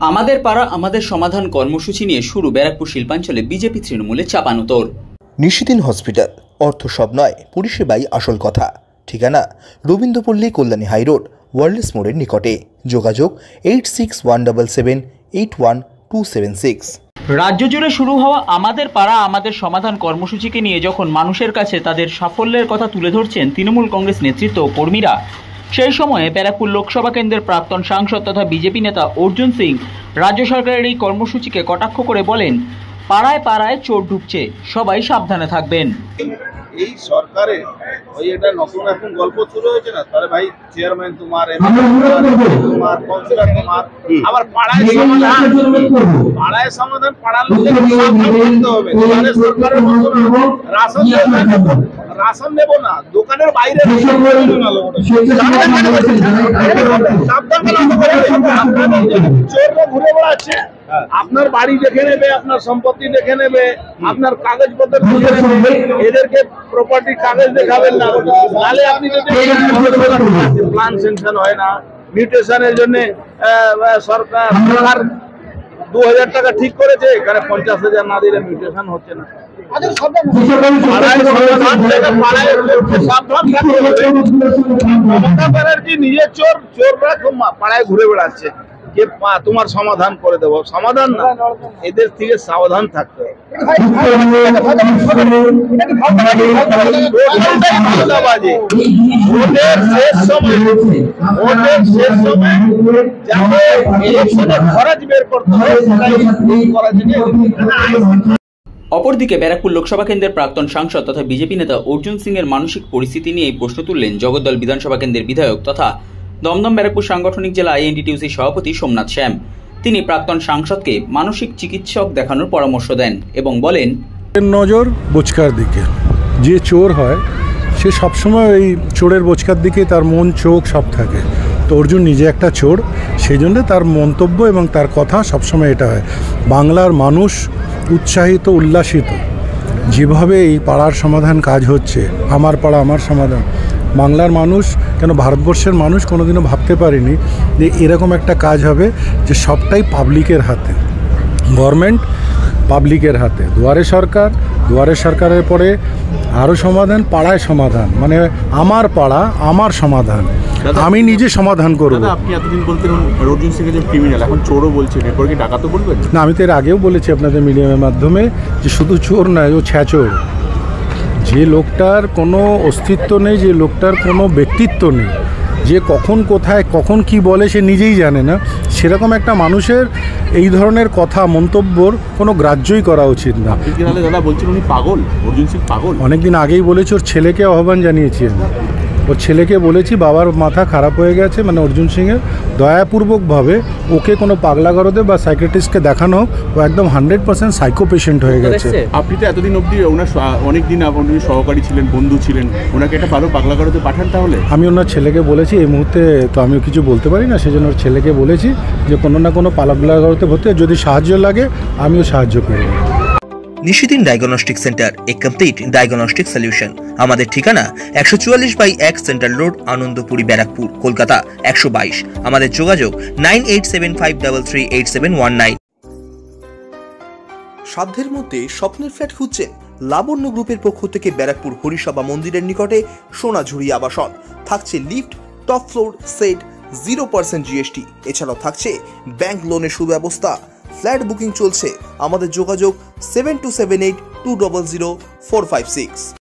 আমাদের পাড়া আমাদের সমাধান কর্মসূচি নিয়ে শুরু ব্যারাকপুর শিল্পাঞ্চলে বিজেপি তৃণমূলে চাপানোতর। নিশিদিন হসপিটাল, অর্থ সব নয়, পরিষেবাই আসল কথা। ঠিকানা রবীন্দ্রপল্লী, কল্যাণী হাইরোড, ওয়ার্ল্ডস মোড়ের নিকটে। যোগাযোগ 8617778126। রাজ্য জুড়ে শুরু হওয়া আমাদের পাড়া আমাদের সমাধান কর্মসূচিকে নিয়ে যখন মানুষের কাছে তাদের সাফল্যের কথা তুলে ধরছেন তৃণমূল কংগ্রেস নেতৃত্ব ও কর্মীরা, সেই সময়ে ব্যারাকপুর লোকসভা কেন্দ্রের প্রাক্তন সাংসদ তথা বিজেপি নেতা অর্জুন সিং রাজ্য সরকারের এই কর্মসূচিকে কটাক্ষ করে বলেন, পাড়ায় পাড়ায় চোর ঢুকছে, সবাই সাবধানে থাকবেন। এই সরকারের ওই এটা নতুন এখন গল্প শুরু হয়েছে না, তাহলে ভাই চেয়ারম্যান তোমার, তোমার কাউন্সিলর তোমার, আবার পাড়ায় সমাধান পাড়ার লোকের করতে হবে। সরকারের রাশন নেবো না, দোকানের বাইরে চোররা ঘুরে বেড়াচ্ছে, আপনার বাড়ি দেখে নেবে, আপনার সম্পত্তি দেখে নেবে, আপনার কাগজপত্র দেখে নেবে। এদেরকে প্রপার্টি কাগজ দেখাবেন না, নালে আপনি যদি প্ল্যান সেনশন হয় না, মিউটেশনের জন্য সরকার 2000 টাকা ঠিক করেছে, এখানে 50,000 না দিলে মিউটেশন হচ্ছে না। মমতা ব্যানার্জি নিজে চোর, চোররা পাড়ায় ঘুরে বেড়াচ্ছে, কে তোমার সমাধান করে দেবো, সমাধান না, এদের থেকে সাবধান থাকতে হবে। অপরদিকে ব্যারাকপুর লোকসভা কেন্দ্রের প্রাক্তন সাংসদ তথা বিজেপি নেতা অর্জুন সিং এর মানসিক পরিস্থিতি নিয়ে প্রশ্ন তুললেন জগদ্দল বিধানসভা কেন্দ্রের বিধায়ক তথা দমদম ব্যারাকপুর সাংগঠনিক জেলা আইএনটিটিউসি সভাপতি সোমনাথ শ্যাম। তিনি প্রাক্তন সাংসদকে মানসিক চিকিৎসক দেখানোর পরামর্শ দেন এবং বলেন, নজর বোচকার দিকে, যে চোর হয় সে সবসময় ওই চোরের বোচকার দিকে তার মন চোখ সব থাকে। তো অর্জুন নিজে একটা চোর, সেই জন্য তার মন্তব্য এবং তার কথা সবসময় এটা হয়। বাংলার মানুষ উৎসাহিত, উল্লাসিত, যেভাবে এই পাড়ার সমাধান কাজ হচ্ছে, আমার পাড়া আমার সমাধান, বাংলার মানুষ কেন ভারতবর্ষের মানুষ কোনোদিনও ভাবতে পারেনি যে এরকম একটা কাজ হবে, যে সবটাই পাবলিকের হাতে, গভর্নমেন্ট পাবলিকের হাতে। দুয়ারে সরকার, দুয়ারে সরকারের পরে আরও সমাধান, পাড়ায় সমাধান, মানে আমার পাড়া আমার সমাধান, আমি নিজে সমাধান করব। আপনি এতদিন বলতেন অর্জুন সিং যে ক্রিমিনাল, এখন চোরও বলছেন, এরপর কি ডাকাতও বলবেন? না, আমি তো এর আগেও বলেছি আপনাদের মিডিয়ামের মাধ্যমে যে শুধু চোর নয়, ও ছ্যাচোর। যে লোকটার কোনো অস্তিত্ব নেই, যে লোকটার কোনো ব্যক্তিত্ব নেই, যে কখন কোথায় কখন কি বলে সে নিজেই জানে না, সেরকম একটা মানুষের এই ধরনের কথা মন্তব্যর কোনো গ্রাহ্যই করা উচিত না। দাদা বলছেন উনি পাগল, অর্জুন সিং পাগল। অনেকদিন আগেই বলেছি, ওর ছেলেকে আহ্বান জানিয়েছি আমি, ওর ছেলেকে বলেছি বাবার মাথা খারাপ হয়ে গেছে, মানে অর্জুন সিংয়ের, দয়াপূর্বকভাবে ওকে কোনো পাগলাগারদে বা সাইকিয়াট্রিস্টকে দেখানো হোক, ও একদম 100% সাইকো পেশেন্ট হয়ে গেছে। আপনি তো এতদিন অবধি ওনার অনেকদিন আপনি সহকারী ছিলেন, বন্ধু ছিলেন, ওনাকে একটা ভালো পাগলাগারদে পাঠান তাহলে। আমি ওনার ছেলেকে বলেছি, এই মুহূর্তে তো আমি কিছু বলতে পারি না, সেজন্য ওর ছেলেকে বলেছি যে কোনো না কোনো পাগলাগারদে ভর্তি, যদি সাহায্য লাগে আমিও সাহায্য করব। নিশিদিন ডায়াগনস্টিক সেন্টার, এ কমপ্লিট ডায়াগনস্টিক সলিউশন। আমাদের ঠিকানা 144/1 সেন্ট্রাল রোড, আনন্দপুরি, ব্যারাকপুর, কলকাতা 122। আমাদের যোগাযোগ 9875338719। সাধ্যের মধ্যে স্বপ্নের ফ্ল্যাট খুঁজছেন? লাবণ্য গ্রুপের পক্ষ থেকে ব্যারাকপুর হরিসভা মন্দিরের নিকটে সোনাঝুরি আবাসন। থাকছে lift, top floor, set, 0% GST। এছাড়াও থাকছে ব্যাংক লোনের সুব্যবস্থা। ফ্ল্যাট বুকিং চলছে। আমাদের যোগাযোগ 7278200456।